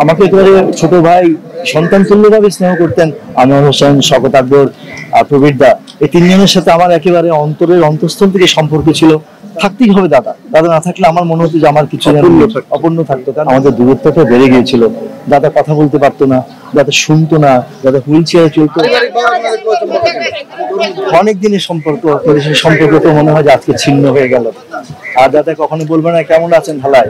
আমাকে একেবারে ছোট ভাই সন্তান তুল্যভাবে স্নেহ করতেন। আনোয়ার হোসেন, শওকত আকবর, প্রবীর দা, এই তিনজনের সাথে আমার একেবারে অন্তরের অন্তঃস্থল থেকে সম্পর্ক ছিল। থাকতেই হবে দাদা, দাদা না থাকলে আমার মনে হতো যে আমার কিছু অপূর্ণ থাকতো। কারণ আমাদের দূরত্বটা বেড়ে গিয়েছিল। দাদা কথা বলতে পারতো না, দাদা শুনতো না, দাদা হুইল চেয়ারে চলতো। অনেক দিনের সম্পর্ক, সেই সম্পর্ক তো মনে হয় যে আজকে ছিন্ন হয়ে গেল। আর দাদা কখনো বলবে না কেমন আছেন ঢালায়,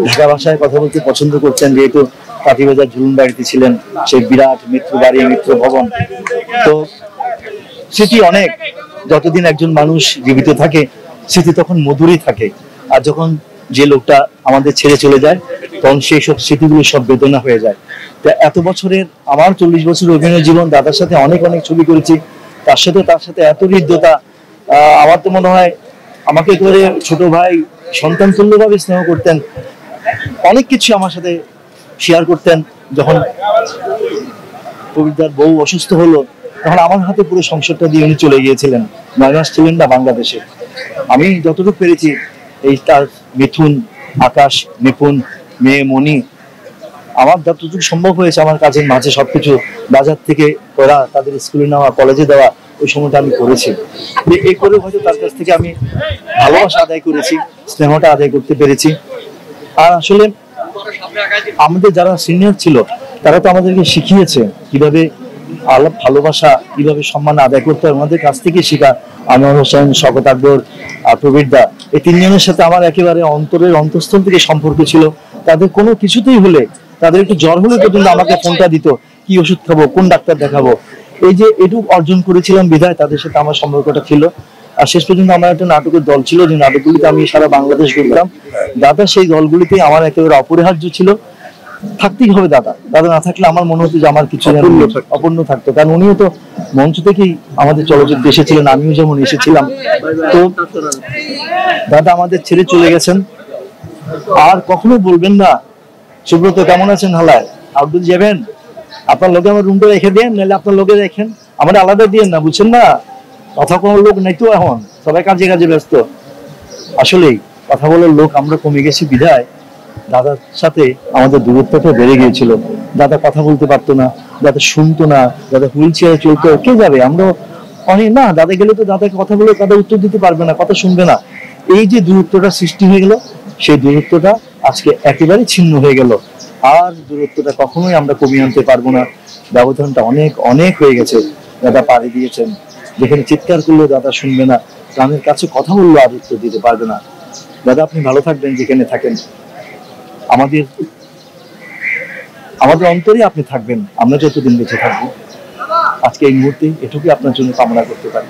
ঢাকা ভাষায় কথা বলতে পছন্দ করছেন, যেহেতু কাঠিবাজার ঝুলুন বাড়িতে ছিলেন, সেই বিরাট মিত্র বাড়ি, মিত্র ভবন। তো স্মৃতি অনেক, যতদিন একজন মানুষ জীবিত থাকে স্মৃতি তখন মধুরই থাকে। আর যখন যে লোকটা আমাদের ছেড়ে চলে যায় তখন সেই সব স্মৃতিগুলো সব বেদনা হয়ে যায়। তা এত বছরের আমার 40 বছরের অভিনয় জীবন, দাদার সাথে অনেক অনেক ছবি করেছি। তার সাথে এত হৃদ্যতা। আমার তো মনে হয় আমাকে একেবারে ছোট ভাই সন্তান তুল্যভাবে স্নেহ করতেন। অনেক কিছু আমার সাথে শেয়ার করতেন। যখন কবিতার বউ অসুস্থ হলো তখন আমার হাতে পুরো সংসারটা দিয়ে উনি চলে গিয়েছিলেন। 9 মাস ছিলেন না বাংলাদেশে। আমি যতটুকু পেরেছি, এই তার মিথুন, আকাশ, নিপুণ, মেয়ে মণি, আমার যতটুকু সম্ভব হয়েছে আমার কাজের মাঝে সবকিছু বাজার থেকে করা, তাদের স্কুলে নেওয়া, কলেজে দেওয়া, ওই সময়টা আমি করেছি। এই করে হয়তো তার কাছ থেকে আমি ভালোবাসা আদায় করেছি, স্নেহটা আদায় করতে পেরেছি। আর আসলে আমাদের যারা সিনিয়র ছিল তারা তো আমাদেরকে শিখিয়েছে কিভাবে আলাপ, ভালোবাসা, কিভাবে সম্মান আদায় করতে হয়, আমাদের কাছ থেকে শেখা। আনোয়ার হোসেন, শওকত আকবর, প্রবীর দা, এই তিনজনের সাথে আমার একেবারে অন্তরের অন্তঃস্থল থেকে সম্পর্ক ছিল। তাদের কোনো কিছুতেই হলে, তাদের একটু জ্বর হলে পর্যন্ত আমাকে ফোনটা দিত, কি ওষুধ খাবো, কোন ডাক্তার দেখাবো। এই যে এটুকু অর্জন করেছিলাম বিধায় তাদের সাথে আমার সম্পর্কটা ছিল। আর শেষ পর্যন্ত আমার একটা নাটকের দল ছিল, যে নাটকগুলিতে আমি সারা বাংলাদেশ ঘুরতাম। দাদা সেই দলগুলিতে আমার একেবারে অপরিহার্য ছিল। থাকতেই হবে দাদা, দাদা না থাকলে আমার মনে হতো যে আমার কিছু অপূর্ণ থাকতো। কারণ উনিও তো মঞ্চ থেকেই আমাদের চলচ্চিত্রে এসেছিলেন, আমিও যেমন এসেছিলাম। তো দাদা আমাদের ছেড়ে চলে গেছেন। আর কখনো বলবেন না সুব্রত কেমন আছেন হালায়, আব্দুল যাবেন, আপনার লোকে আমার রুমটা রেখে দেন, নাহলে আপনার লোকে রেখেন, আমাদের আলাদা দিয়েন না, বুঝছেন না? কথা কোনো লোক নাই তো, এখন সবাই কাজে কাজে ব্যস্ত। আসলেই কথা বলার লোক আমরা কমে গেছি বিধায় দাদার সাথে আমাদের দূরত্বটা বেড়ে গিয়েছিল। দাদা কথা বলতে পারতো না, দাদা শুনতো না, দাদা হুইল চেয়ারে চলতো। কে যাবে, আমরা অনেক না, দাদা গেলে তো দাদাকে কথা বলে দাদা উত্তর দিতে পারবে না, কথা শুনবে না। এই যে দূরত্বটা সৃষ্টি হয়ে গেল, সেই দূরত্বটা আজকে একেবারে ছিন্ন হয়ে গেল। আর দূরত্বটা কখনোই আমরা কমিয়ে আনতে পারবো না। ব্যবধানটা অনেক অনেক হয়ে গেছে। দাদা পাড়ি দিয়েছেন, যেখানে চিৎকার করলেও দাদা শুনবে না, কানের কাছে কথা বললেও আর উত্তর দিতে পারবে না। দাদা আপনি ভালো থাকবেন যেখানে থাকেন, আমাদের আমাদের অন্তরে আপনি থাকবেন, আমরা যতদিন বেঁচে থাকবো। আজকে এই মুহূর্তে এটুকুই আপনার জন্য কামনা করতে পারি।